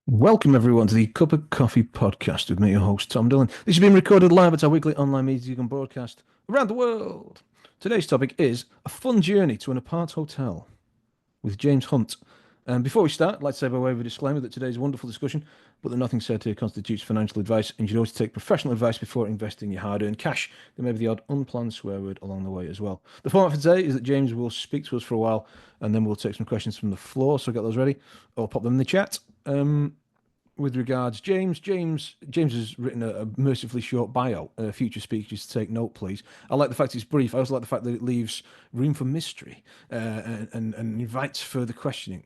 Welcome, everyone, to the Cup of Coffee podcast with me, your host, Tom Dillon. This is being recorded live at our weekly online meeting you can broadcast around the world. Today's topic is a fun journey to an apart hotel with James Hunt. And before we start, I'd like to say by way of a disclaimer that today's a wonderful discussion, but that nothing said here constitutes financial advice, and you should always take professional advice before investing your hard-earned cash. There may be the odd unplanned swear word along the way as well. The format for today is that James will speak to us for a while, and then we'll take some questions from the floor, so get those ready, or pop them in the chat. With regards, James has written a mercifully short bio. Future speakers take note, please. I like the fact it's brief. I also like the fact that it leaves room for mystery and invites further questioning,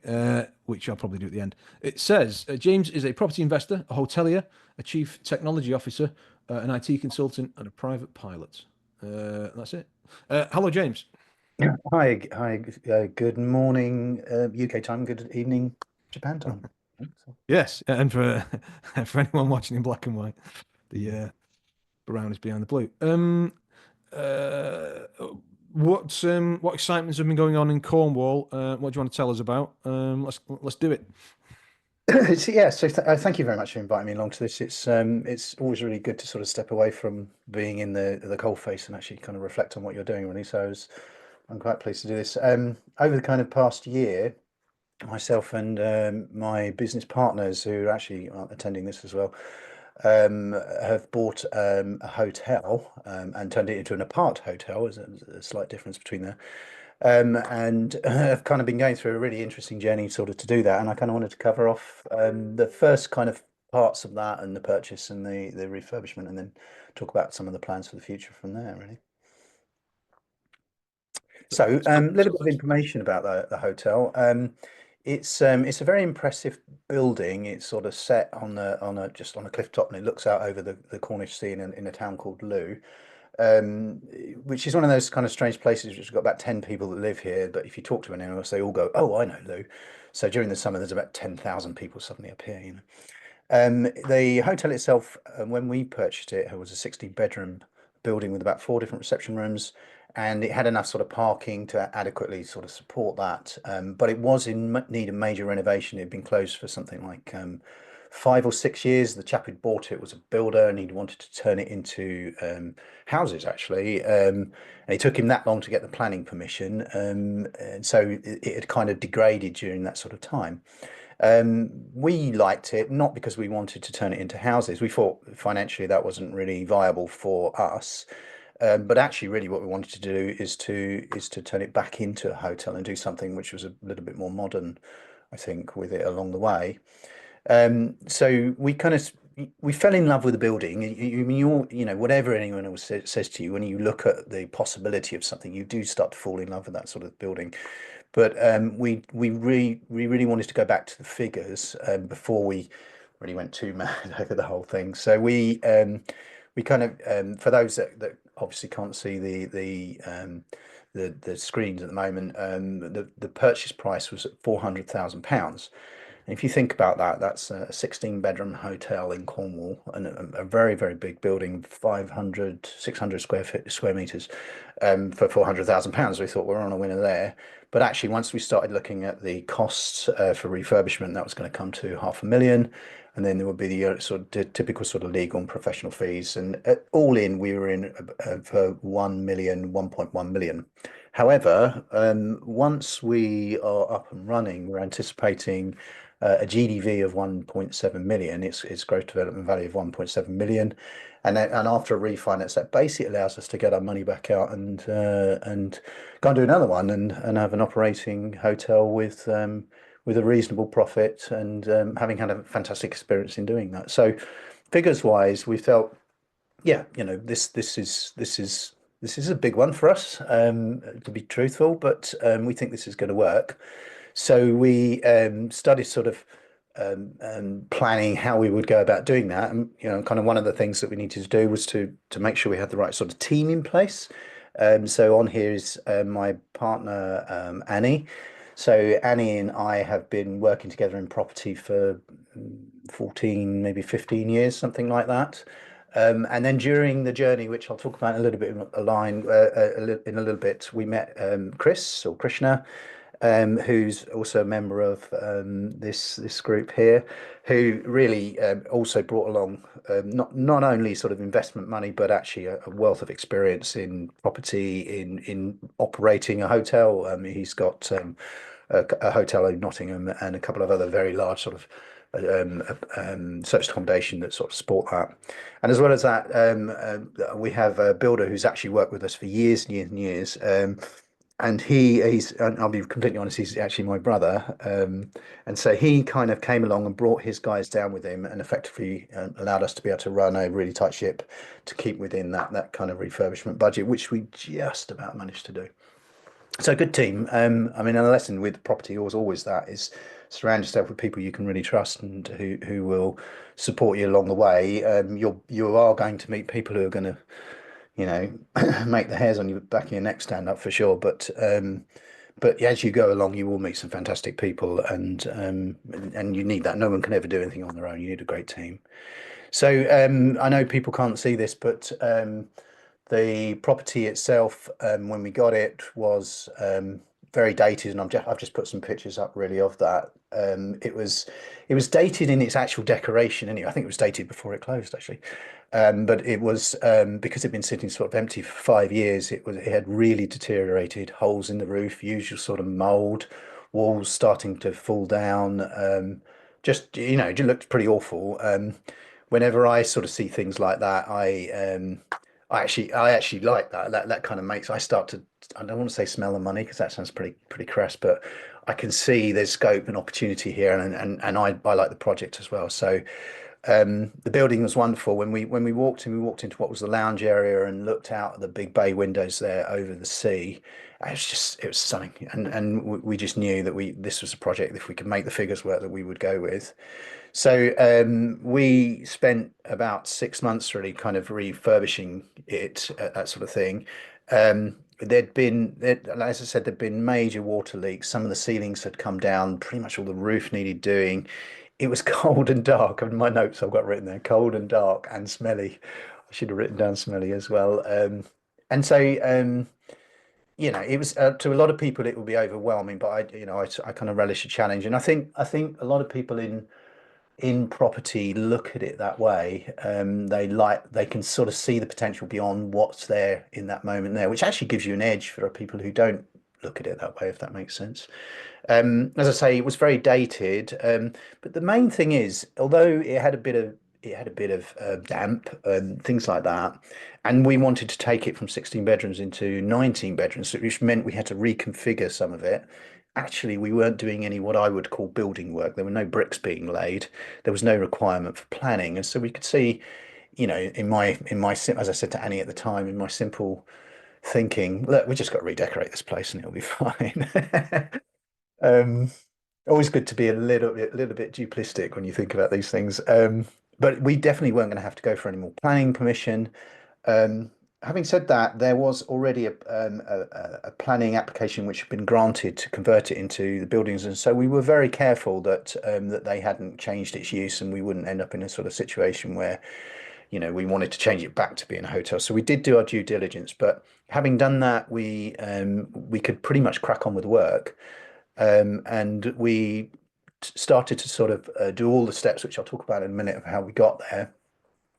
which I'll probably do at the end. It says James is a property investor, a hotelier, a chief technology officer, an IT consultant, and a private pilot. That's it. Hello, James. Good morning, UK time. Good evening, Japan time. Yes, and for for anyone watching in black and white, the brown is behind the blue. Uh, what excitements have been going on in Cornwall? What do you want to tell us about? Let's do it. Thank you very much for inviting me along to this. It's always really good to sort of step away from being in the cold face and actually kind of reflect on what you're doing, really. I'm quite pleased to do this. Over the kind of past year, myself and my business partners, who actually aren't attending this as well, have bought a hotel and turned it into an apart hotel. There's a slight difference between there. And I've kind of been going through a really interesting journey sort of to do that. And I kind of wanted to cover off the first kind of parts of that and the purchase and the refurbishment, and then talk about some of the plans for the future from there, really. So, a little bit of information about the hotel. It's a very impressive building. It's sort of set on a cliff top, and it looks out over the Cornish Sea in a town called Looe, um, which is one of those kind of strange places which has got about 10 people that live here. But if you talk to anyone else, they all go, "Oh, I know Looe." So during the summer, there's about 10,000 people suddenly appear, you know. The hotel itself, when we purchased it, it was a 16-bedroom building with about four different reception rooms, and it had enough sort of parking to adequately sort of support that. But it was in need of major renovation. It had been closed for something like 5 or 6 years. The chap who'd bought it was a builder, and he wanted to turn it into houses, actually. And it took him that long to get the planning permission, and so it had kind of degraded during that sort of time. We liked it not because we wanted to turn it into houses. We thought financially that wasn't really viable for us. But actually, really, what we wanted to do is to turn it back into a hotel and do something which was a little bit more modern, I think, with it along the way. So we fell in love with the building. You know, whatever anyone else says to you, when you look at the possibility of something, you do start to fall in love with that sort of building. But we really wanted to go back to the figures before we really went too mad over the whole thing. So we kind of for those that obviously can't see the screens at the moment, the purchase price was at £400,000. And if you think about that, that's a 16-bedroom hotel in Cornwall, and a very, very big building, 500, 600 square meters, for £400,000. We thought we're on a winner there. But actually, once we started looking at the costs for refurbishment, that was going to come to 500,000. And then there would be the sort of typical sort of legal and professional fees. And all in, we were in for 1 million, 1.1 million. However, once we are up and running, we're anticipating a GDV of 1.7 million. It's gross development value of 1.7 million, and after a refinance, that basically allows us to get our money back out and go and do another one and have an operating hotel with a reasonable profit and having had a fantastic experience in doing that. So, figures wise, we felt, yeah, you know, this is a big one for us, to be truthful, but we think this is going to work. So we started sort of planning how we would go about doing that. And, you know, kind of one of the things that we needed to do was to make sure we had the right sort of team in place. So on here is my partner, Annie. So Annie and I have been working together in property for 14, maybe 15 years, something like that. And then during the journey, which I'll talk about in a little bit in a little bit, we met Chris or Krishna, who's also a member of this group here, who really also brought along not only sort of investment money, but actually a wealth of experience in property, in operating a hotel. He's got a hotel in Nottingham and a couple of other very large sort of serviced accommodation that sort of support that. And as well as that, we have a builder who's actually worked with us for years and years and years. And and I'll be completely honest, he's actually my brother. And so he kind of came along and brought his guys down with him and effectively allowed us to be able to run a really tight ship to keep within that kind of refurbishment budget, which we just about managed to do. So good team. I mean, and a lesson with property was always that is surround yourself with people you can really trust and who will support you along the way. You are going to meet people who are going to, you know, make the hairs on your back of your neck stand up for sure. But as you go along, you will meet some fantastic people, and you need that. No one can ever do anything on their own. You need a great team. So I know people can't see this, but the property itself, when we got it, was very dated, and I've just put some pictures up really of that. It was dated in its actual decoration anyway. I think it was dated before it closed actually, but it was because it'd been sitting sort of empty for 5 years. It had really deteriorated, holes in the roof, usual sort of mold, walls starting to fall down. Just it looked pretty awful. Whenever I sort of see things like that, I actually like that. That kind of makes I start to I don't want to say smell the money because that sounds pretty crass, but I can see there's scope and opportunity here, and I like the project as well. So the building was wonderful. When we walked in, we walked into what was the lounge area and looked out at the big bay windows there over the sea. It was stunning, and we just knew that this was a project if we could make the figures work that we would go with. So we spent about 6 months really kind of refurbishing it, that sort of thing. As I said, there'd been major water leaks. Some of the ceilings had come down. Pretty much all the roof needed doing. It was cold and dark. In my notes, I've got written there, cold and dark and smelly. I should have written down smelly as well. And so, it was to a lot of people it would be overwhelming, but I kind of relish a challenge, and I think a lot of people in property look at it that way. They can sort of see the potential beyond what's there in that moment there, which actually gives you an edge for people who don't look at it that way, if that makes sense. As I say, it was very dated, but the main thing is, although it had a bit of damp and things like that, and we wanted to take it from 16 bedrooms into 19 bedrooms, which meant we had to reconfigure some of it. Actually, we weren't doing any what I would call building work. There were no bricks being laid. There was no requirement for planning, and so we could see, as I said to Annie at the time, in my simple thinking, look, we just got to redecorate this place and it'll be fine. Um, Always good to be a little bit duplistic when you think about these things. But we definitely weren't going to have to go for any more planning permission. Having said that, there was already a planning application which had been granted to convert it into the buildings, and so we were very careful that they hadn't changed its use, and we wouldn't end up in a sort of situation where, we wanted to change it back to being a hotel. So we did do our due diligence, but having done that, we could pretty much crack on with work, and we started to sort of do all the steps, which I'll talk about in a minute, of how we got there.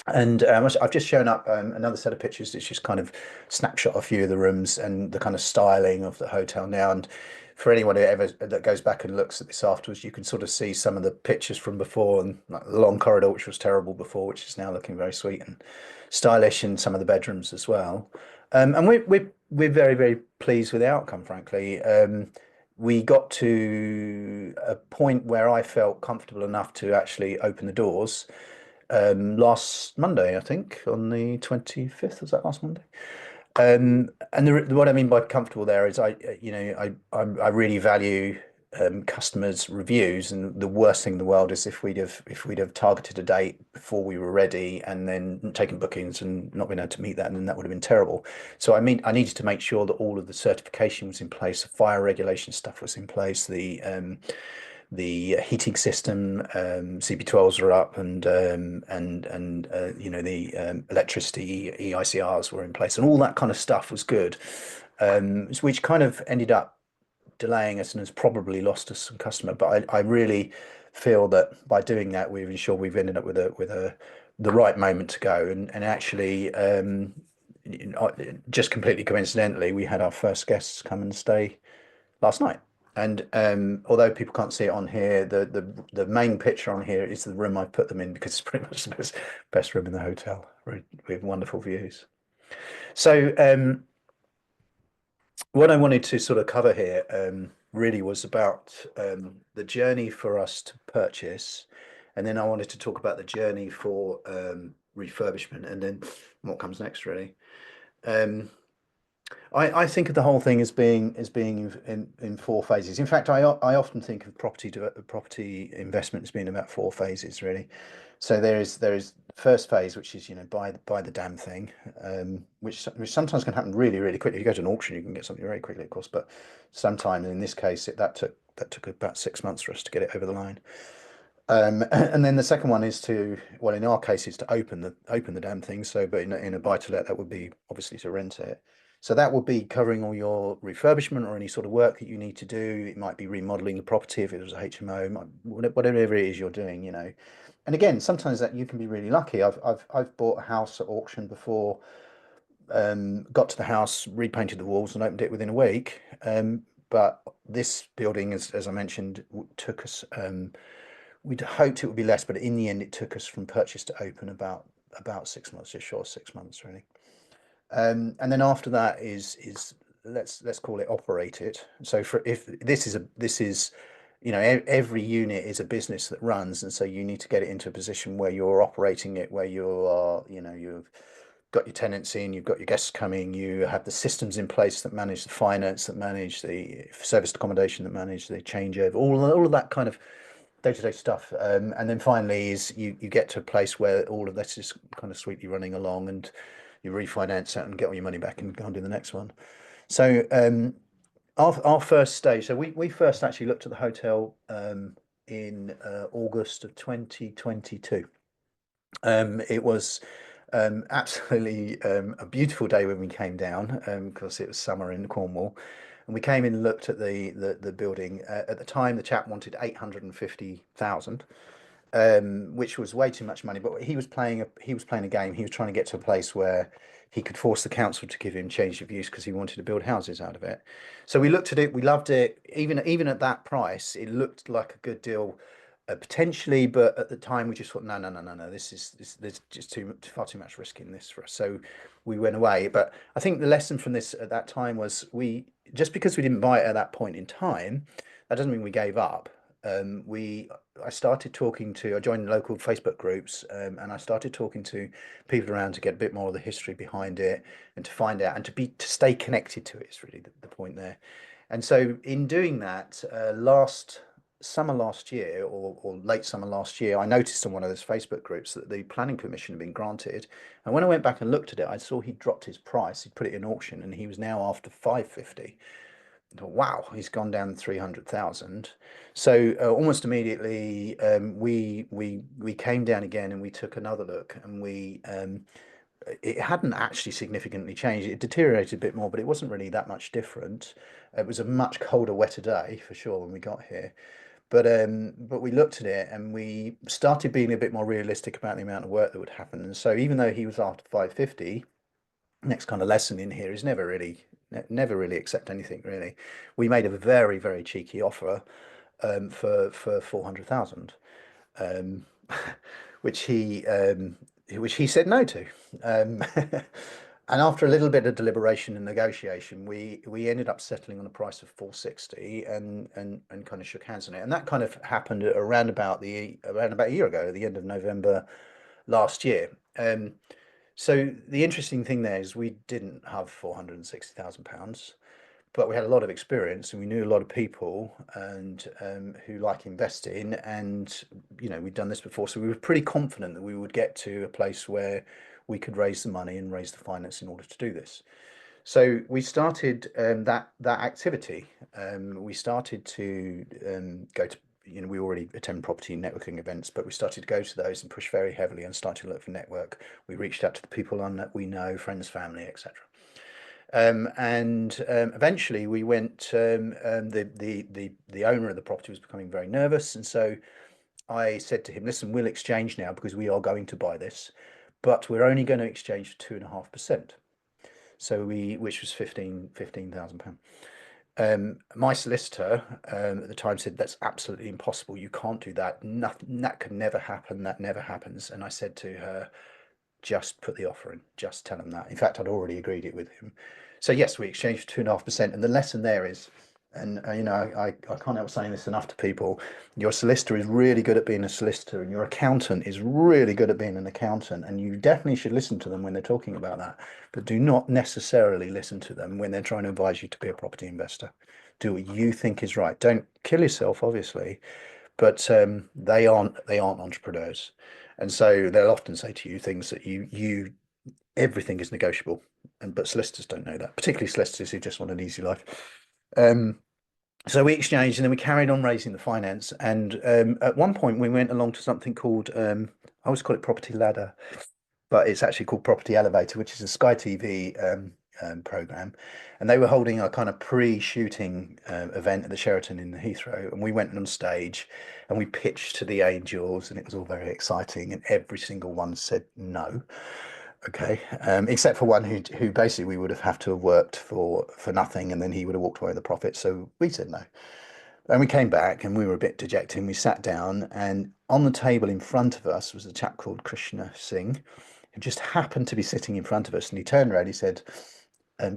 And I've just shown up another set of pictures. It's just kind of snapshot a few of the rooms and the kind of styling of the hotel now. And for anyone who ever that goes back and looks at this afterwards, you can sort of see some of the pictures from before, and like the long corridor, which was terrible before, which is now looking very sweet and stylish, in some of the bedrooms as well. And we're very, very pleased with the outcome, frankly. We got to a point where I felt comfortable enough to actually open the doors last Monday, I think, on the 25th. Was that last Monday? And what I mean by comfortable there is I really value customers' reviews, and the worst thing in the world is if we'd have targeted a date before we were ready and then taken bookings and not been able to meet that, and then that would have been terrible. So I needed to make sure that all of the certification was in place, the fire regulation stuff was in place, the heating system, CP12s are up, and the electricity EICRs were in place, and all that kind of stuff was good, which kind of ended up delaying us and has probably lost us some customer. But I really feel that by doing that, we've ensured we've ended up with a the right moment to go. And actually, just completely coincidentally, we had our first guests come and stay last night. And although people can't see it on here, the main picture on here is the room I put them in because it's pretty much the best room in the hotel with wonderful views. So what I wanted to sort of cover here really was about the journey for us to purchase, and then I wanted to talk about the journey for refurbishment, and then what comes next, really. Um, I think of the whole thing as being in four phases. In fact, I often think of property investment as being about four phases, really. So there is the first phase, which is buy the damn thing, which sometimes can happen really quickly. If you go to an auction, you can get something very quickly, of course, but sometimes in this case that took about 6 months for us to get it over the line. And then the second one is well, in our case, is to open the damn thing. So, but in a buy-to-let, that would be obviously to rent it. So that would be covering all your refurbishment or any sort of work that you need to do. It might be remodeling the property if it was a HMO, whatever it is you're doing, And again, sometimes that you can be really lucky. I've bought a house at auction before, got to the house, repainted the walls, and opened it within a week. But this building, as I mentioned, took us. We'd hoped it would be less, but in the end, it took us from purchase to open about 6 months, just short of 6 months, really. And then after that is let's call it operate it. So if this is every unit is a business that runs, and so you need to get it into a position where you're operating it, where you are, you've got your tenants in, you've got your guests coming, you have the systems in place that manage the finance, that manage the serviced accommodation, that manage the changeover, all of that kind of day-to-day stuff. And then finally is you get to a place where all of this is kind of sweetly running along, and you refinance it and get all your money back and go and do the next one. So our first stage, so we first actually looked at the hotel in August of 2022. It was absolutely a beautiful day when we came down, because it was summer in Cornwall. And we came in and looked at the building. At the time, the chap wanted 850,000, which was way too much money. But he was playing a game. He was trying to get to a place where he could force the council to give him change of use because he wanted to build houses out of it. So we looked at it. We loved it. Even at that price, it looked like a good deal. Potentially, but at the time we just thought, no. There's just far too much risk in this for us. So we went away. But I think the lesson from this at that time was just because we didn't buy it at that point in time, that doesn't mean we gave up. I joined local Facebook groups, and I started talking to people around to get a bit more of the history behind it and to find out and to stay connected to it is really the point there. And so in doing that, last year or late summer last year, I noticed on one of those Facebook groups that the planning permission had been granted. And when I went back and looked at it, I saw he dropped his price. He put it in auction, and he was now after 550. I thought, wow, he's gone down 300,000. So almost immediately, we came down again and we took another look, and it hadn't actually significantly changed. It deteriorated a bit more, but it wasn't really that much different. It was a much colder, wetter day for sure when we got here. But we looked at it and we started being a bit more realistic about the amount of work that would happen. And so even though he was after 550, next kind of lesson in here is never really accept anything really. We made a very cheeky offer for 400,000, um, which he said no to. Um, And after a little bit of deliberation and negotiation, we ended up settling on a price of 460 and kind of shook hands on it. And that kind of happened around about a year ago, at the end of November last year. So the interesting thing there is we didn't have £460,000, but we had a lot of experience and we knew a lot of people and who like investing, and we'd done this before, so we were pretty confident that we would get to a place where we could raise the money and raise the finance in order to do this. So we started that activity. We started to go to we already attend property networking events, but we started to go to those and push very heavily and started to look for network. We reached out to the people on that we know, friends, family, etc. Eventually we went. The owner of the property was becoming very nervous, and so I said to him, "Listen, we'll exchange now because we are going to buy this, but we're only going to exchange for 2.5%." So which was £15,000. My solicitor at the time said, "That's absolutely impossible. You can't do that. Nothing, that could never happen. That never happens." And I said to her, "Just put the offer in. Just tell them that." In fact, I'd already agreed it with him. So yes, we exchanged for 2.5%. And the lesson there is, and I can't help saying this enough to people, your solicitor is really good at being a solicitor, and your accountant is really good at being an accountant. And you definitely should listen to them when they're talking about that. But do not necessarily listen to them when they're trying to advise you to be a property investor. Do what you think is right. Don't kill yourself, obviously, but they aren't entrepreneurs, and so they'll often say to you things that you everything is negotiable, and but solicitors don't know that, particularly solicitors who just want an easy life. Um, so we exchanged, and then we carried on raising the finance, and at one point we went along to something called I always call it Property Ladder, but it's actually called Property Elevator, which is a Sky TV program, and they were holding a kind of pre-shooting event at the Sheraton in Heathrow, and we went on stage and we pitched to the angels, and it was all very exciting, and every single one said no. Okay, except for one who basically we would have to have worked for nothing, and then he would have walked away with the profit. So we said no. And we came back and we were a bit dejected. And we sat down, and on the table in front of us was a chap called Krishna Singh, who just happened to be sitting in front of us. And he turned around, he said,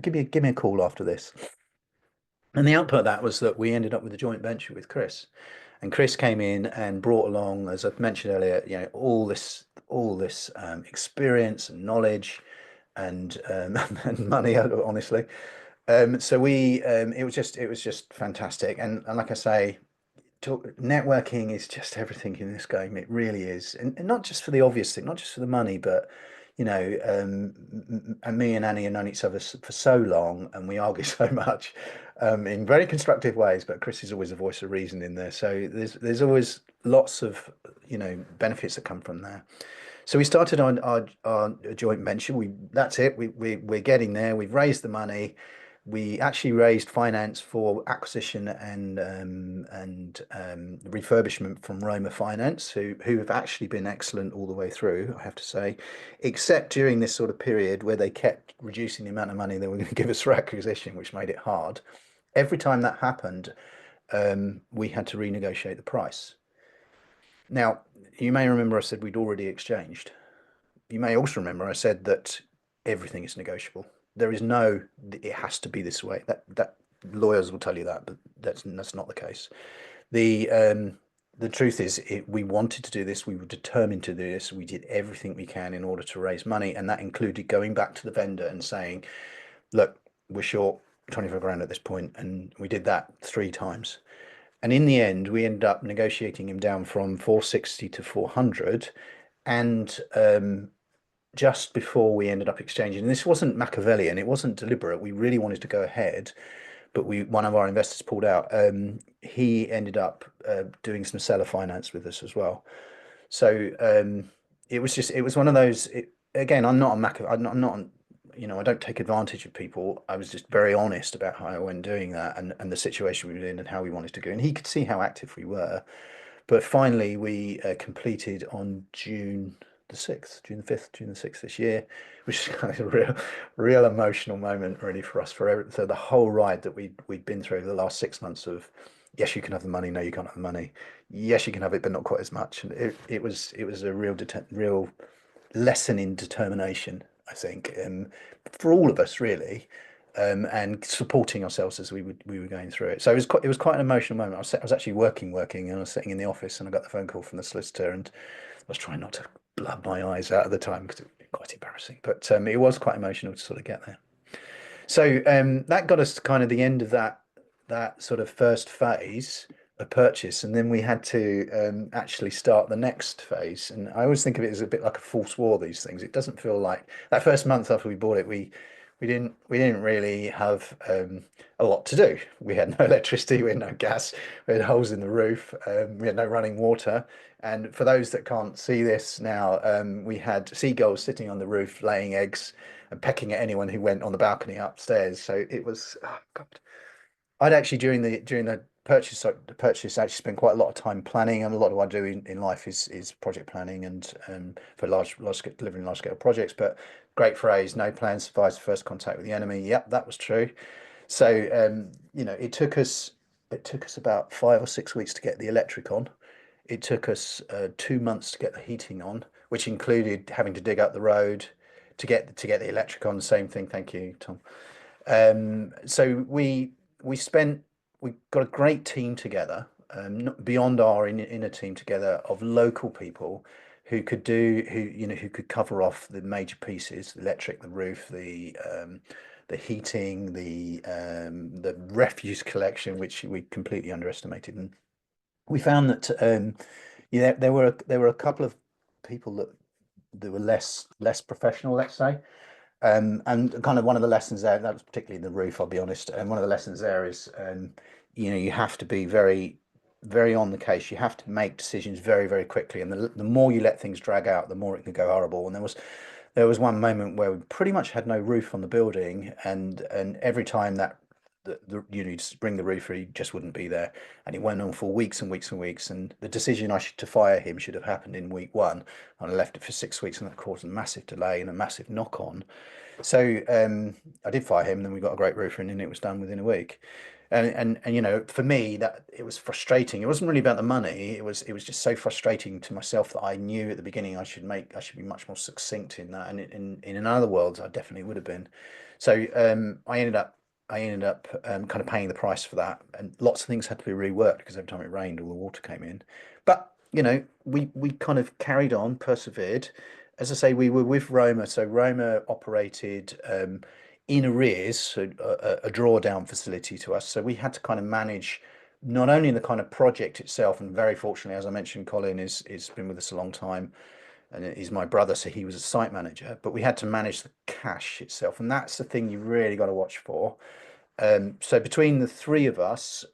give me a call after this. And the output of that was that we ended up with a joint venture with Chris. And Chris came in and brought along, as I've mentioned earlier, all this experience and knowledge and and money, honestly. So it was just fantastic. And like I say, networking is just everything in this game. It really is, and not just for the obvious thing, not just for the money, but and me and Annie have known each other for so long, and we argue so much, in very constructive ways. But Chris is always a voice of reason in there, so there's always lots of benefits that come from there. So we started on our joint venture. That's it. We're getting there. We've raised the money. We actually raised finance for acquisition and refurbishment from Roma Finance, who have actually been excellent all the way through, I have to say, except during this sort of period where they kept reducing the amount of money they were going to give us for acquisition, which made it hard. Every time that happened, we had to renegotiate the price. Now, you may remember I said we'd already exchanged. You may also remember I said that everything is negotiable. There is no, it has to be this way. That lawyers will tell you that, but that's not the case. The truth is, we wanted to do this. We were determined to do this. We did everything we can in order to raise money, and that included going back to the vendor and saying, "Look, we're short 25 grand at this point," and we did that 3 times. And in the end, we ended up negotiating him down from 460 to 400, and just before we ended up exchanging, and this wasn't Machiavellian, it wasn't deliberate. We really wanted to go ahead, but one of our investors pulled out. He ended up doing some seller finance with us as well. So it was one of those. Again, I'm not a I'm not, I don't take advantage of people. I was just very honest about how I went doing that, and the situation we were in and how we wanted to go. And he could see how active we were. But finally, we completed on June the 5th, June the 6th this year, which is kind of a real emotional moment really for us, for the whole ride that we'd been through the last 6 months of, yes, you can have the money, no, you can't have the money. Yes, you can have it, but not quite as much. And it was a real lesson in determination, I think, for all of us really, and supporting ourselves as we were going through it. So it was quite an emotional moment. I was actually working, and I was sitting in the office, and I got the phone call from the solicitor, and I was trying not to blub my eyes out at the time because it was quite embarrassing. But it was quite emotional to sort of get there. So that got us to kind of the end of that sort of first phase of purchase, and then we had to actually start the next phase. And I always think of it as a bit like a false war. These things. It doesn't feel like that first month after we bought it, we we didn't really have a lot to do. We had no electricity, we had no gas, we had holes in the roof, we had no running water. And for those that can't see this now, we had seagulls sitting on the roof laying eggs and pecking at anyone who went on the balcony upstairs. So it was, oh God. I'd actually during the purchase actually spent quite a lot of time planning, and a lot of what I do in life is project planning and for large scale delivering large scale projects. But great phrase, no plan survives first contact with the enemy. Yep, that was true. So it took us about 5 or 6 weeks to get the electric on. It took us 2 months to get the heating on, which included having to dig up the road to get the electric on. Same thing. Thank you, Tom. So we spent we got a great team together, beyond our inner team together of local people who could cover off the major pieces: the electric, the roof, the heating, the refuse collection, which we completely underestimated. And we found that there were a couple of people that were less professional, let's say. And kind of one of the lessons there, that was particularly in the roof, I'll be honest. And one of the lessons there is, you have to be very, very on the case. You have to make decisions very, very quickly. And the more you let things drag out, the more it can go horrible. And there was one moment where we pretty much had no roof on the building, and every time that you need to bring the roofer, he just wouldn't be there, and it went on for weeks and weeks and weeks. And the decision to fire him should have happened in week one, and I left it for 6 weeks, and that caused a massive delay and a massive knock on. So I did fire him, and then we got a great roofer, and it was done within a week. And for me, that it was frustrating. It wasn't really about the money. It was just so frustrating to myself that I knew at the beginning I should be much more succinct in that. And in another world, I definitely would have been. So I ended up kind of paying the price for that, and lots of things had to be reworked because every time it rained, all the water came in. But we kind of carried on, persevered. As I say, we were with Roma, so Roma operated in arrears, so a drawdown facility to us. So we had to kind of manage not only the kind of project itself, and very fortunately, as I mentioned, Colin is been with us a long time, and he's my brother, so he was a site manager. But we had to manage the cash itself, and that's the thing you really got to watch for. So between the three of us,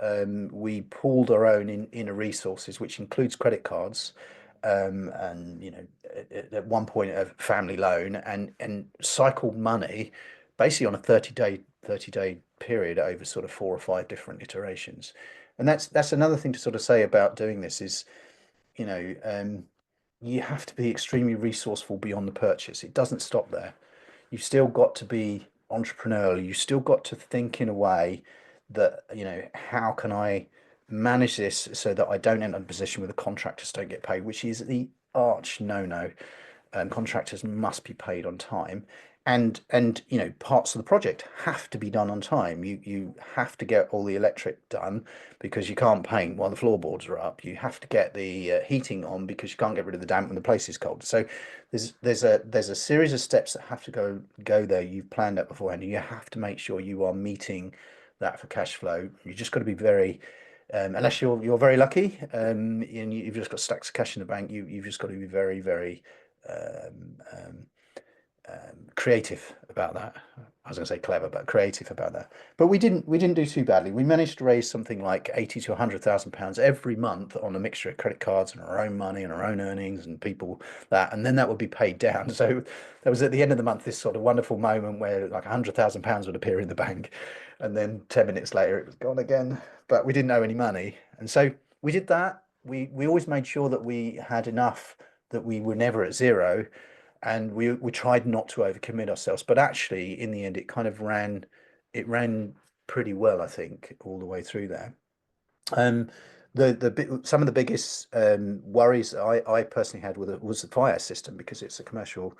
we pooled our own inner resources, which includes credit cards, and at one point a family loan, and cycled money basically on a 30-day period over sort of 4 or 5 different iterations. And that's another thing to sort of say about doing this is, you know, um, you have to be extremely resourceful beyond the purchase. It doesn't stop there. You've still got to be entrepreneurial. You still got to think in a way that, how can I manage this so that I don't end up in a position where the contractors don't get paid, which is the arch no-no. Contractors must be paid on time, and parts of the project have to be done on time. You have to get all the electric done because you can't paint while the floorboards are up. You have to get the heating on because you can't get rid of the damp when the place is cold. So there's a series of steps that have to go there. You've planned that beforehand, and you have to make sure you are meeting that for cash flow. You just got to be very unless you're very lucky, and you've just got stacks of cash in the bank. You've just got to be very, very um, um, creative about that. I was going to say clever, but creative about that. But we didn't do too badly. We managed to raise something like 80 to 100,000 pounds every month on a mixture of credit cards and our own money and our own earnings and people that, and then that would be paid down. So there was at the end of the month this sort of wonderful moment where like 100,000 pounds would appear in the bank, and then 10 minutes later it was gone again. But we didn't owe any money, and so we did that. We always made sure that we had enough, that we were never at zero, and we tried not to overcommit ourselves. But actually, in the end, it ran pretty well, I think, all the way through there. Um, some of the biggest worries I personally had with it was the fire system, because it's a commercial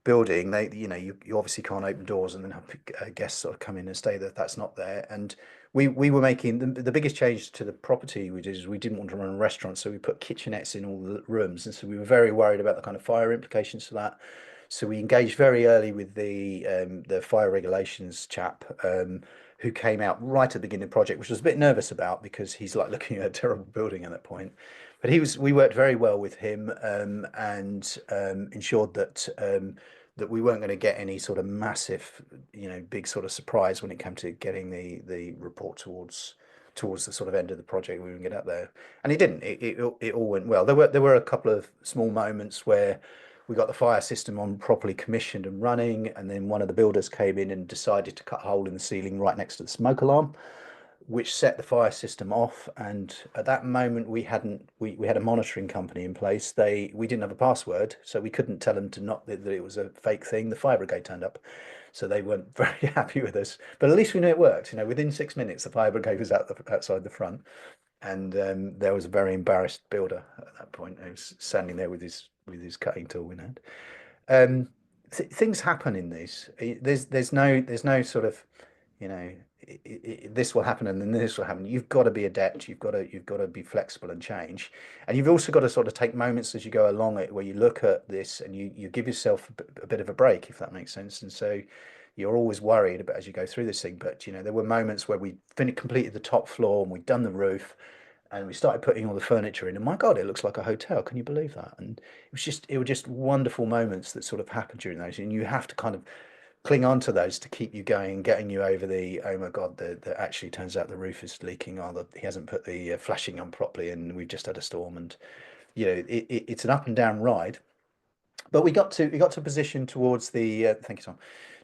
building. You obviously can't open doors and then have guests sort of come in and stay there. That's not there. And we were making the biggest change to the property we did is we didn't want to run a restaurant, so we put kitchenettes in all the rooms, and so we were very worried about the kind of fire implications for that. So we engaged very early with the fire regulations chap, who came out right at the beginning of the project, which I was a bit nervous about because he's like looking at a terrible building at that point. But we worked very well with him, and ensured that that we weren't going to get any sort of massive, big sort of surprise when it came to getting the report towards the sort of end of the project. We would get up there, and it didn't. It all went well. There were a couple of small moments where we got the fire system on properly commissioned and running, and then one of the builders came in and decided to cut a hole in the ceiling right next to the smoke alarm, which set the fire system off. And at that moment, we had a monitoring company in place. We didn't have a password, so we couldn't tell them to not that it was a fake thing. The fire brigade turned up, so they weren't very happy with us. But at least we knew it worked. Within 6 minutes, the fire brigade was outside the front, and there was a very embarrassed builder at that point. He was standing there with his cutting tool in hand. Um, Things happen in these. There's no sort of, you know, this will happen and then this will happen. You've got to be adept. You've got to be flexible and change. And you've also got to sort of take moments as you go along it where you look at this and you give yourself a bit of a break, if that makes sense. And so you're always worried about as you go through this thing. But there were moments where we completed the top floor and we'd done the roof and we started putting all the furniture in, and my God, it looks like a hotel. Can you believe that? And it were just wonderful moments that sort of happened during those, and you have to kind of cling on to those to keep you going, getting you over the, oh my God, the actually turns out the roof is leaking, or he hasn't put the flashing on properly, and we've just had a storm, and it's an up and down ride. But we got to a position towards the thank you, Tom,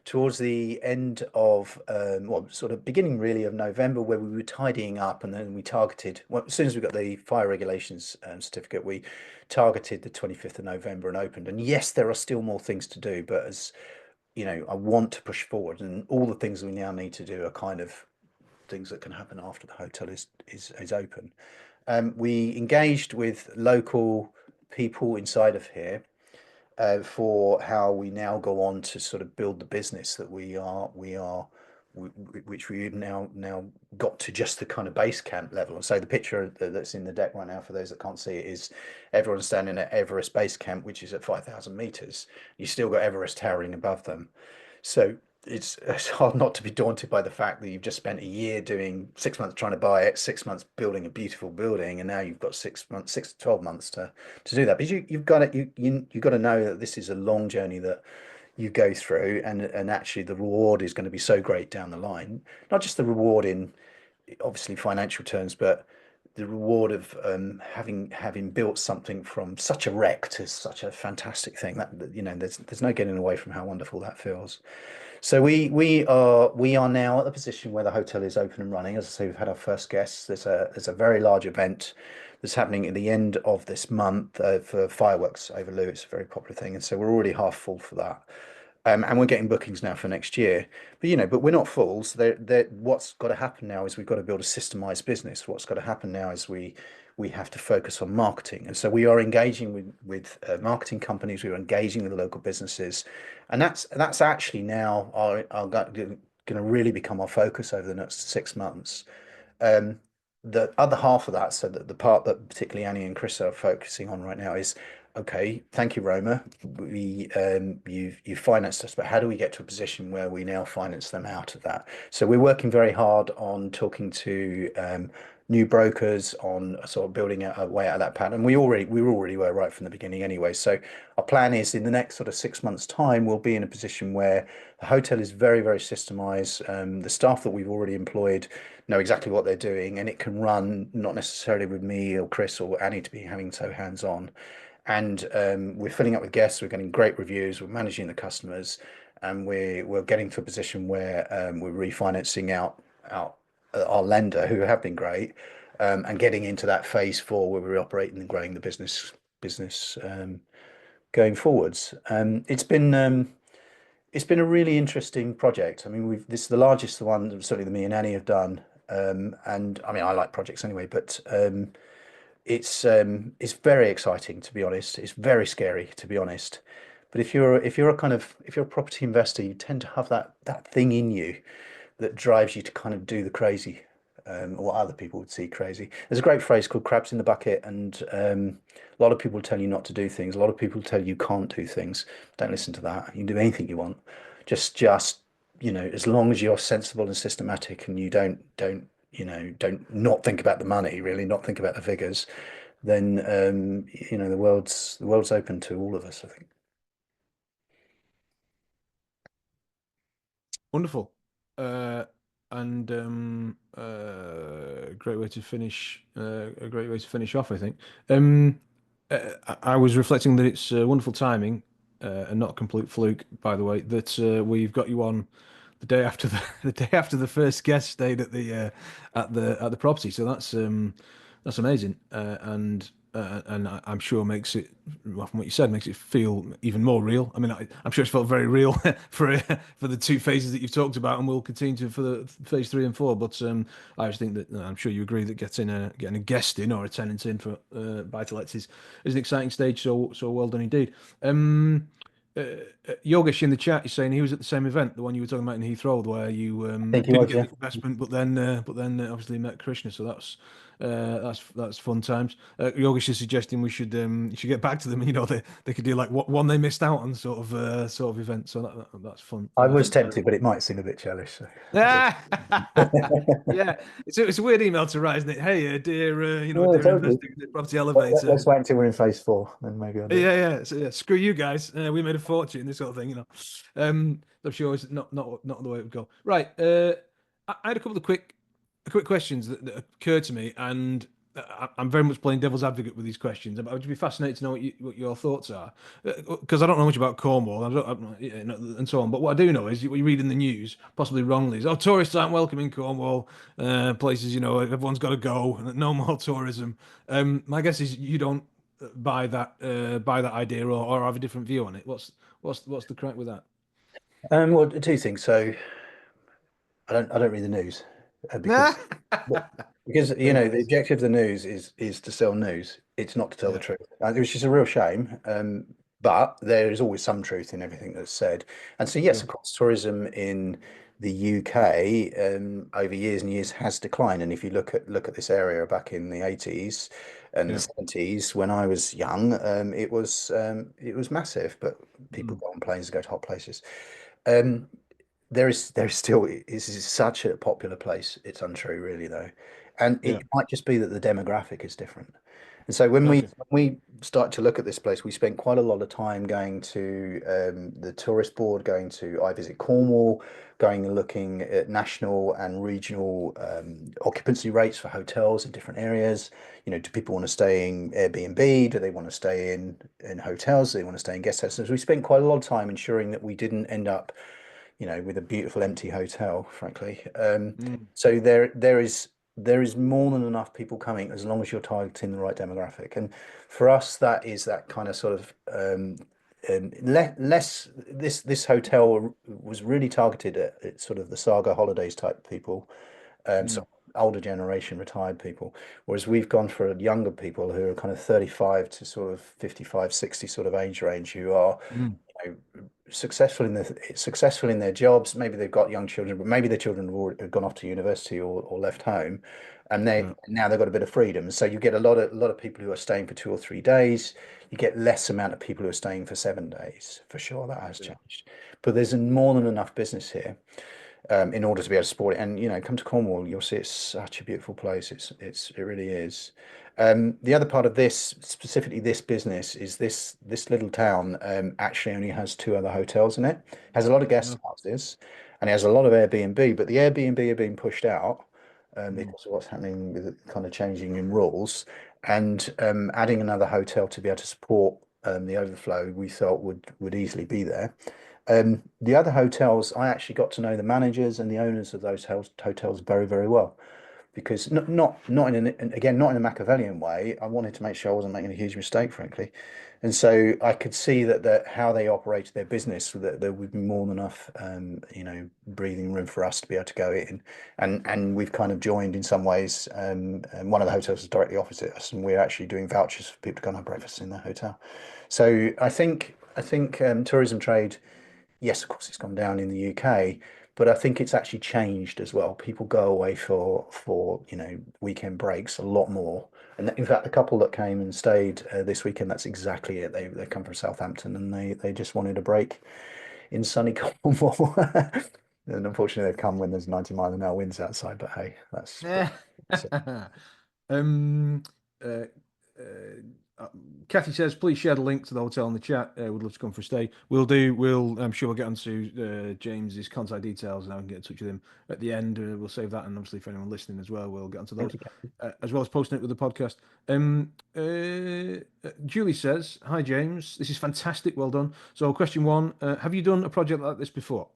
towards the end of well, sort of beginning really of November, where we were tidying up, and then we targeted. Well, as soon as we got the fire regulations certificate, we targeted the 25th of November and opened. And yes, there are still more things to do, but as I want to push forward, and all the things we now need to do are kind of things that can happen after the hotel is open. We engaged with local people inside of here for how we now go on to sort of build the business that which we've now got to just the kind of base camp level. And so the picture that's in the deck right now, for those that can't see it, is everyone standing at Everest Base Camp, which is at 5,000 meters. You still got Everest towering above them. So it's hard not to be daunted by the fact that you've just spent a year doing 6 months trying to buy it, 6 months building a beautiful building, and now you've got 6 months, 6 to 12 months to do that. But you've got to you've got to know that this is a long journey that you go through, and actually the reward is going to be so great down the line. Not just the reward in obviously financial terms, but the reward of having built something from such a wreck to such a fantastic thing. That there's no getting away from how wonderful that feels. So we are now at the position where the hotel is open and running. As I say, we've had our first guests. There's a very large event that's happening at the end of this month for fireworks over Lou. It's a very popular thing, and so we're already half full for that. And we're getting bookings now for next year. But we're not fools. What's got to happen now is we've got to build a systemized business. What's got to happen now is we have to focus on marketing, and so we are engaging with marketing companies. We are engaging with local businesses, and that's actually now our going to really become our focus over the next 6 months. Um, the other half of that, so that the part that particularly Annie and Chris are focusing on right now is, okay, thank you, Roma. You've financed us, but how do we get to a position where we now finance them out of that? So we're working very hard on talking to new brokers, on sort of building a way out of that pattern. We already were right from the beginning anyway. So our plan is in the next sort of 6 months' time, we'll be in a position where the hotel is very, very systemized. The staff that we've already employed know exactly what they're doing, and it can run not necessarily with me or Chris or Annie to be having so hands-on. And we're filling up with guests. We're getting great reviews. We're managing the customers, and we're getting to a position where we're refinancing out our lender, who have been great, and getting into that phase 4 where we're operating and growing the business going forwards. It's been a really interesting project. I mean, this is the largest one certainly that me and Annie have done. And I mean, I like projects anyway, but it's very exciting, to be honest. It's very scary, to be honest. But if you're a property investor, you tend to have that thing in you that drives you to kind of do the crazy, or what other people would see crazy. There's a great phrase called crabs in the bucket, and a lot of people tell you not to do things. A lot of people tell you can't do things. Don't listen to that. You can do anything you want. Just as long as you're sensible and systematic, and you don't not think about the money, really, not think about the figures, then the world's open to all of us, I think. Wonderful. And great way to finish. A great way to finish off, I think. Um, I was reflecting that it's wonderful timing, and not a complete fluke, by the way, that we've got you on the day after the the day after the first guest stayed at the property. So that's amazing, and I'm sure makes it, well, from what you said, makes it feel even more real. I mean, I'm sure it's felt very real for the two phases that you've talked about, and will continue to for the phase three and four. But I just think that I'm sure you agree that getting a guest in or a tenant in for buy-to-lets is an exciting stage. So well done indeed. Um, Yogesh in the chat is saying he was at the same event, the one you were talking about in Heathrow, where you I think he didn't was, get yeah. the investment, but then obviously met Krishna. So that's fun times. Yogesh is suggesting we should you should get back to them. You know, they could do like what one they missed out on sort of event. So that's fun. I was tempted, but it might seem a bit childish. So. Yeah, it's a weird email to write, isn't it? Hey, dear, No, dear totally. investor in the property elevator. Let's wait until we're in phase four, then maybe I'll do it. Yeah. Screw you guys. We made a fortune. This sort of thing. I'm sure it's not the way it would go. Right. I had a couple of quick questions that occurred to me, and I'm very much playing devil's advocate with these questions. But I would be fascinated to know what your thoughts are, because I don't know much about Cornwall, and so on. But what I do know is what you read in the news, possibly wrongly, is tourists aren't welcome in Cornwall. Places, everyone's got to go. No more tourism. My guess is you don't buy that idea, or have a different view on it. What's the crack with that? Well, two things. So I don't read the news Nah. because Very the nice. objective of the news is to sell news. It's not to tell the Yeah. truth, which is a real shame. But there is always some truth in everything that's said. And so yes, Sure. of course, tourism in the UK over years and years has declined. And if you look at this area back in the 80s and the Yeah. 70s, when I was young, it was massive. But people Mm. go on planes to go to hot places. Um, there is still this is such a popular place. It's untrue, really, though, and Yeah. it might just be that the demographic is different. And so when we Okay. when we start to look at this place, we spent quite a lot of time going to the tourist board, going to I Visit Cornwall, going and looking at national and regional occupancy rates for hotels in different areas. Do people want to stay in Airbnb? Do they want to stay in hotels? Do they want to stay in guest houses? We spent quite a lot of time ensuring that we didn't end up with a beautiful empty hotel, frankly. Mm. So there is more than enough people coming as long as you're targeting the right demographic. And for us, that is that kind of sort of less. This hotel was really targeted at sort of the Saga Holidays type people, Mm. so older generation, retired people. Whereas we've gone for younger people who are kind of 35 to sort of 55, 60 sort of age range who are Mm. successful in their jobs. Maybe they've got young children, but maybe their children have gone off to university or left home, and they Yeah. now they've got a bit of freedom. So you get a lot of people who are staying for 2 or 3 days. You get less amount of people who are staying for 7 days. For sure, that has Yeah. changed. But there's more than enough business here in order to be able to support it. And come to Cornwall, you'll see it's such a beautiful place. It really is. The other part of this, specifically this business, is this little town actually only has two other hotels in it. Has a lot of guest Yeah. houses, and it has a lot of Airbnb. But the Airbnb are being pushed out Mm. because of what's happening with the kind of changing in rules, and adding another hotel to be able to support the overflow we thought would easily be there. The other hotels, I actually got to know the managers and the owners of those hotels very, very well because not in again not in a Machiavellian way. I wanted to make sure I wasn't making a huge mistake, frankly, and so I could see that how they operated their business, so that there would be more than enough, breathing room for us to be able to go in, and we've kind of joined in some ways. And one of the hotels is directly opposite us, and we're actually doing vouchers for people to go and have breakfast in the hotel. So I think tourism trade. Yes, of course, it's gone down in the UK, but I think it's actually changed as well. People go away for weekend breaks a lot more. And in fact, the couple that came and stayed this weekend, that's exactly it. They come from Southampton and they just wanted a break in sunny Cornwall. And unfortunately, they've come when there's 90-mile-an-hour winds outside. But hey, that's Yeah. so, Um, uh, uh, Uh, Kathy says, please share the link to the hotel in the chat. We'd love to come for a stay. We'll do. I'm sure we'll get onto James's contact details and I can get in touch with him at the end. We'll save that, and obviously, if anyone listening as well, we'll get onto Thank those you, Kathy. as well as posting it with the podcast. Julie says, "Hi James, this is fantastic. Well done." So, question one: have you done a project like this before?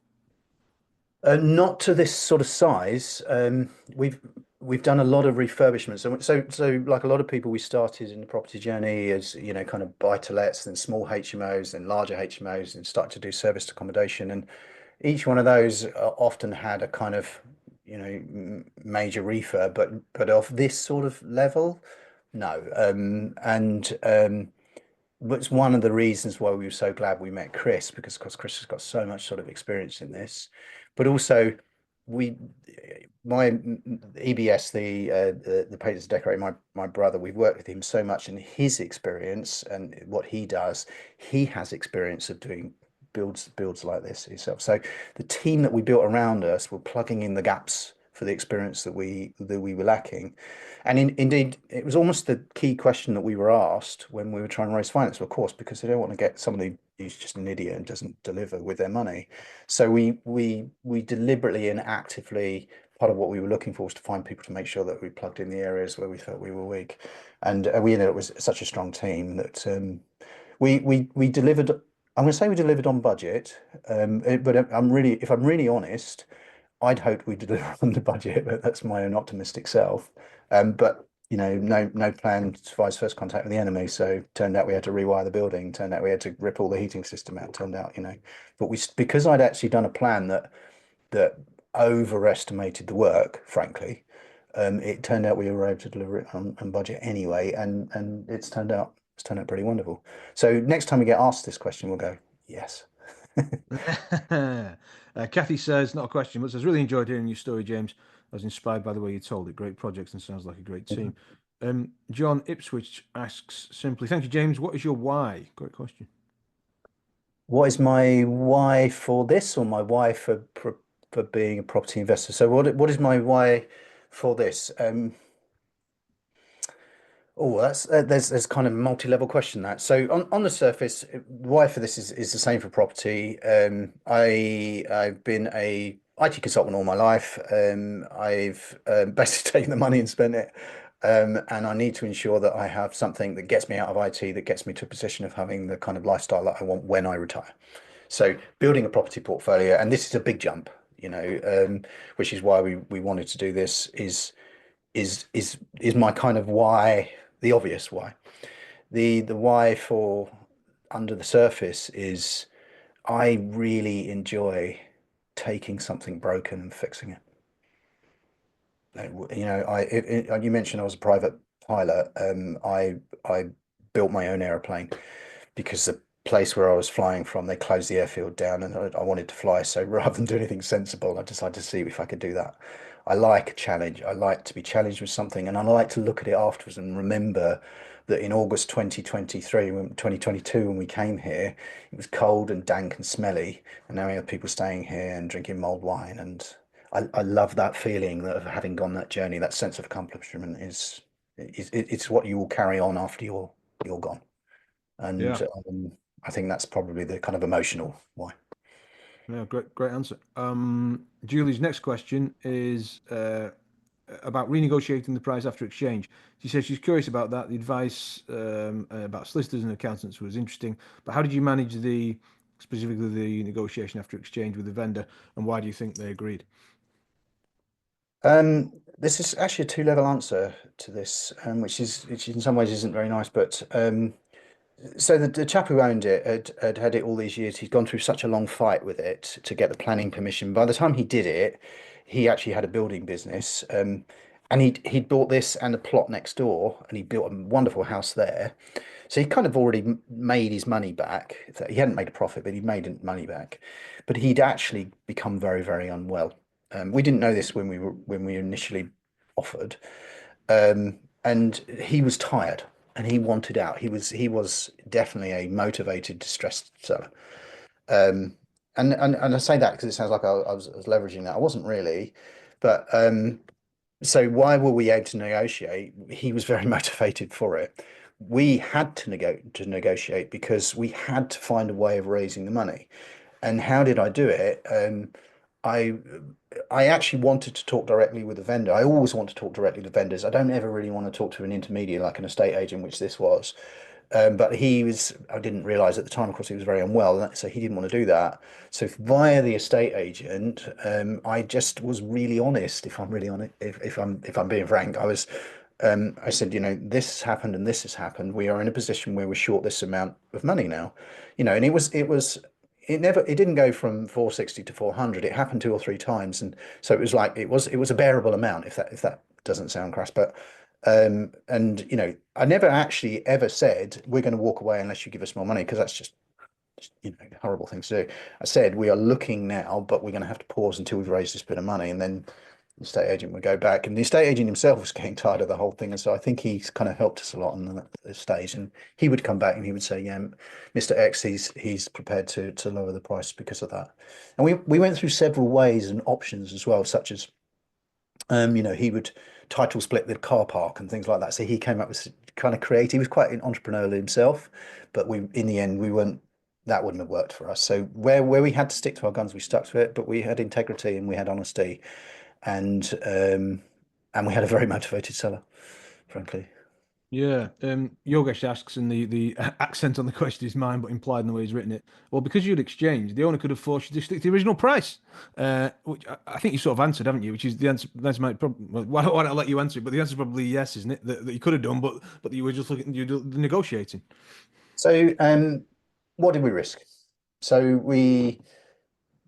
Not to this sort of size. We've done a lot of refurbishments. So like a lot of people, we started in the property journey as, kind of buy to lets, then small HMOs, then larger HMOs, and started to do serviced accommodation. And each one of those often had a kind of, major refurb, but of this sort of level, no. And it's one of the reasons why we were so glad we met Chris, because of course Chris has got so much sort of experience in this, but also we, my EBS, the painters decorator, my brother, we've worked with him so much, and his experience and what he does, he has experience of doing builds like this himself. So the team that we built around us were plugging in the gaps for the experience that we were lacking. And indeed, it was almost the key question that we were asked when we were trying to raise finance, of course, because they don't want to get somebody who's just an idiot and doesn't deliver with their money. So we deliberately and actively, part of what we were looking for was to find people to make sure that we plugged in the areas where we felt we were weak, and we ended up with such a strong team that we delivered. I'm going to say we delivered on budget, but if I'm really honest, I'd hoped we'd deliver on the budget, but that's my own optimistic self. But no plan survives first contact with the enemy. So turned out we had to rewire the building. Turned out we had to rip all the heating system out. Turned out, but because I'd actually done a plan that overestimated the work, frankly, it turned out we were able to deliver it on budget anyway, and it's turned out pretty wonderful. So next time we get asked this question, we'll go, yes. Kathy says, not a question, but says, really enjoyed hearing your story, James. I was inspired by the way you told it. Great projects and sounds like a great team. John Ipswich asks simply, thank you, James. What is your why? Great question. What is my why for this, or my why for being a property investor? So what is my why for this? Oh, that's there's kind of a multi-level question that. So on the surface, why for this is the same for property. I've been a IT consultant all my life. I've basically taken the money and spent it. And I need to ensure that I have something that gets me out of IT, that gets me to a position of having the kind of lifestyle that I want when I retire. So building a property portfolio, and this is a big jump, which is why we wanted to do this, is my kind of why, the obvious why. The why for under the surface is I really enjoy taking something broken and fixing it. You mentioned I was a private pilot. I built my own airplane because the place where I was flying from, they closed the airfield down, and I wanted to fly. So rather than do anything sensible, I decided to see if I could do that. I like a challenge. I like to be challenged with something, and I like to look at it afterwards and remember that in August 2023, 2022, when we came here, it was cold and dank and smelly, and now we have people staying here and drinking mulled wine. And I love that feeling of having gone that journey. That sense of accomplishment it's what you will carry on after you're gone. And Yeah, I think that's probably the kind of emotional why. yeah, great answer. Julie's next question is about renegotiating the price after exchange. She says she's curious about that. The advice about solicitors and accountants was interesting, but how did you manage specifically the negotiation after exchange with the vendor, and why do you think they agreed? This is actually a two-level answer to this, which in some ways isn't very nice, but so the chap who owned it had it all these years. He'd gone through such a long fight with it to get the planning permission. By the time he did it, he actually had a building business, and he'd bought this and a plot next door, and he built a wonderful house there. So he kind of already made his money back. He hadn't made a profit, but he'd made money back. But he'd actually become very, very unwell. We didn't know this when we initially offered, and he was tired and he wanted out. He was definitely a motivated, distressed seller. Um, and I say that because it sounds like I was leveraging that. I wasn't really, but so why were we able to negotiate? He was very motivated for it. we had to negotiate because we had to find a way of raising the money. And how did I do it? I I actually wanted to talk directly with the vendor. I always want to talk directly to vendors. I don't ever really want to talk to an intermediary like an estate agent, which this was. But I didn't realize at the time, of course, he was very unwell, so he didn't want to do that. So via the estate agent, I just was really honest. If I'm really honest, if I'm being frank, I said, this has happened and this has happened. We are in a position where we're short this amount of money now, and it didn't go from 460 to 400. It happened two or three times, and so it was like it was a bearable amount, if that doesn't sound crass, but and I never actually ever said we're going to walk away unless you give us more money, because that's just a horrible thing to do. I said we are looking now, but we're going to have to pause until we've raised this bit of money, and then the estate agent would go back. And the estate agent himself was getting tired of the whole thing, and so I think he's kind of helped us a lot on the stage. And he would come back and he would say, "Yeah, Mr. X, he's prepared to lower the price because of that." And we went through several ways and options as well, such as he would title split the car park and things like that. So he came up with kind of creative. He was quite an entrepreneurial himself, but in the end, we weren't. That wouldn't have worked for us. So where we had to stick to our guns, we stuck to it. But we had integrity and we had honesty, and um, and we had a very motivated seller, frankly. Yeah, Yogesh asks, and the accent on the question is mine, but implied in the way he's written it. Well, because you'd exchanged, the owner could have forced you to stick to the original price, which I think you sort of answered, haven't you? Which is the answer. That's my problem. Well, why don't I let you answer it? But the answer is probably yes, isn't it? That you could have done, but you were just looking, you were negotiating. So what did we risk? So we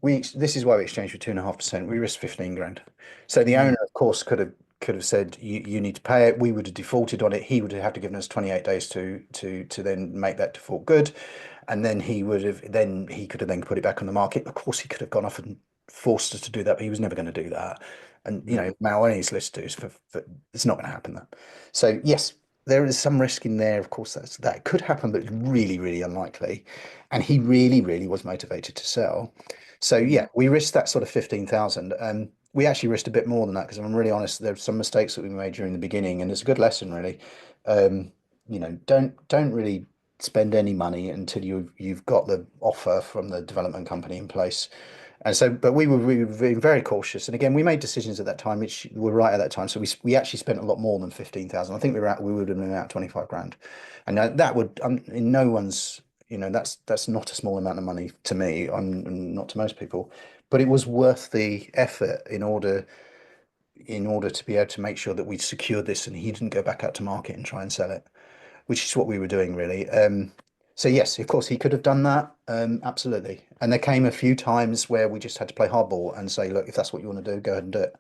this is why we exchanged for 2.5%. We risked 15 grand. So the Mm, owner, of course, could have said you need to pay it. We would have defaulted on it. He would have to given us 28 days to then make that default good, and then he could have then put it back on the market. Of course, he could have gone off and forced us to do that, but he was never going to do that. And yeah, Maloney's solicitors it's not going to happen. That. So yes, there is some risk in there. Of course, that could happen, but it's really, really unlikely. And he really, really was motivated to sell. So mm, yeah, we risked that sort of 15,000. We actually risked a bit more than that, because I'm really honest, there's some mistakes that we made during the beginning, and it's a good lesson really. Um, don't really spend any money until you've got the offer from the development company in place. And so, but we were being very cautious. And again, we made decisions at that time which were right at that time. So we actually spent a lot more than 15,000. I think we would have been at 25 grand. And that would in no one's, that's not a small amount of money to me, and not to most people, but it was worth the effort in order to be able to make sure that we secured this and he didn't go back out to market and try and sell it, which is what we were doing really. So yes, of course he could have done that. Absolutely. And there came a few times where we just had to play hardball and say, look, if that's what you want to do, go ahead and do it.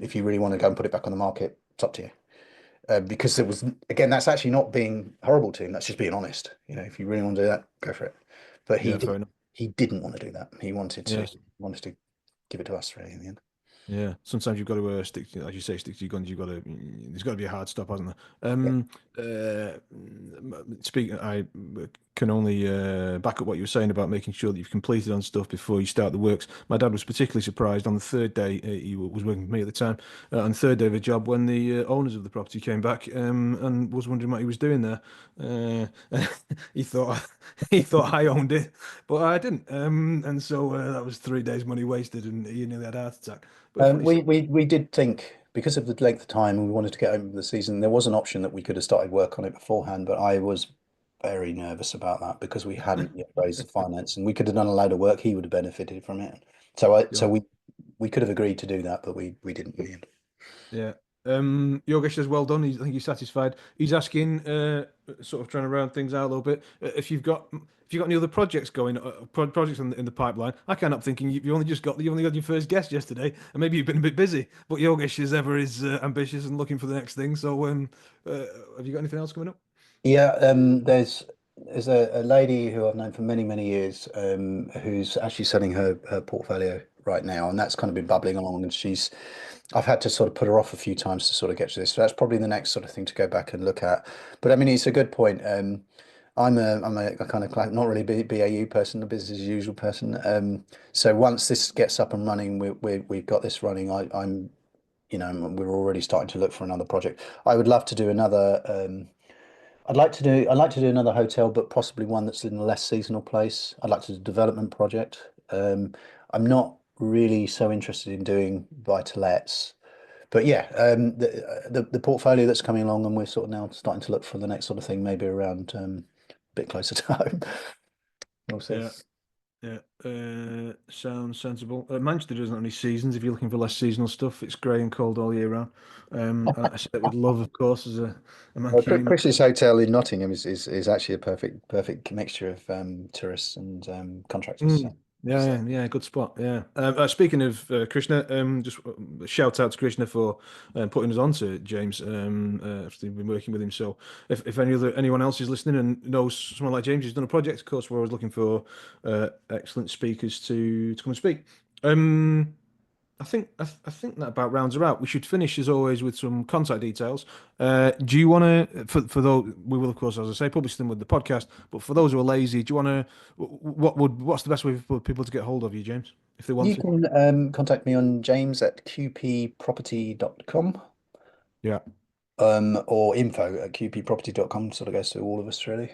If you really want to go and put it back on the market, it's up to you. Because there was, again, that's actually not being horrible to him. That's just being honest. If you really want to do that, go for it. But yeah, fair enough. he didn't want to do that. He Yes. wanted to give it to us really in the end. Yeah, sometimes you've got to stick, as you say, stick to your guns. You've got to. There's got to be a hard stop, hasn't there? Yeah. Speaking, I can only back up what you were saying about making sure that you've completed on stuff before you start the works. My dad was particularly surprised on the third day. He was working with me at the time. On the third day of the job, when the owners of the property came back and was wondering what he was doing there. He thought he thought I owned it, but I didn't. And so that was 3 days' money wasted, and he nearly had a heart attack. But funny We, stuff. we we did think, because of the length of time and we wanted to get over the season, there was an option that we could have started work on it beforehand, but I was very nervous about that because we hadn't yet raised the finance, and we could have done a load of work. He would have benefited from it. So Yeah. we could have agreed to do that, but we didn't in the end. Yeah. Yogesh says, well done. I think he's satisfied. He's asking, sort of trying to round things out a little bit. If you've got any other projects going, projects in the pipeline. I can't help thinking you only got your first guest yesterday, and maybe you've been a bit busy. But Yogesh, as ever, is ambitious and looking for the next thing. So, have you got anything else coming up? Yeah, there's a lady who I've known for many, many years, who's actually selling her portfolio right now, and that's kind of been bubbling along. And I've had to sort of put her off a few times to sort of get to this. So that's probably the next sort of thing to go back and look at. But I mean, it's a good point. I'm a kind of not really BAU person, a business as usual person. So once this gets up and running, we've got this running. We're already starting to look for another project. I would love to do another. I'd like to do another hotel, but possibly one that's in a less seasonal place. I'd like to do a development project. I'm not really so interested in doing buy to lets, but yeah, the portfolio that's coming along, and we're sort of now starting to look for the next sort of thing, maybe around a bit closer to home. We'll see. Yeah. Yeah, sounds sensible. Manchester doesn't have any seasons. If you're looking for less seasonal stuff, it's grey and cold all year round. And I say it with love, of course, as a Well, Mancunian Chris's myself. Hotel in Nottingham is actually a perfect mixture of tourists and contractors. So, Yeah, so yeah, yeah, good spot. Yeah. Speaking of Krishna, just shout out to Krishna for putting us on to James. After we've been working with him. So, if anyone else is listening and knows someone like James who's done a project, of course, we're always looking for excellent speakers to come and speak. Um, I think that about rounds her out. We should finish as always with some contact details. Do you want to for those we will of course, as I say, publish them with the podcast. But for those who are lazy, do you want to what's the best way for people to get hold of you, James, if they want you to? can contact me on James at qpproperty.com, Yeah, or info@qpproperty.com. Sort of goes to all of us really.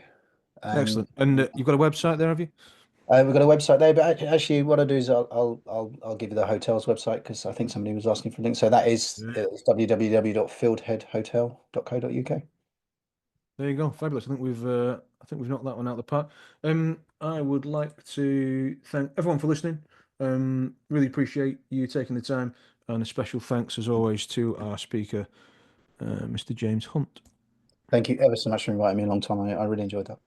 excellent. And you've got a website there, have you? We've got a website there, but actually, what I do is I'll give you the hotel's website because I think somebody was asking for a link. So that is Yeah. it's www.fieldheadhotel.co.uk. There you go, fabulous. I think we've knocked that one out of the park. I would like to thank everyone for listening. Really appreciate you taking the time, and a special thanks as always to our speaker, Mr. James Hunt. Thank you ever so much for inviting me a long time. I really enjoyed that.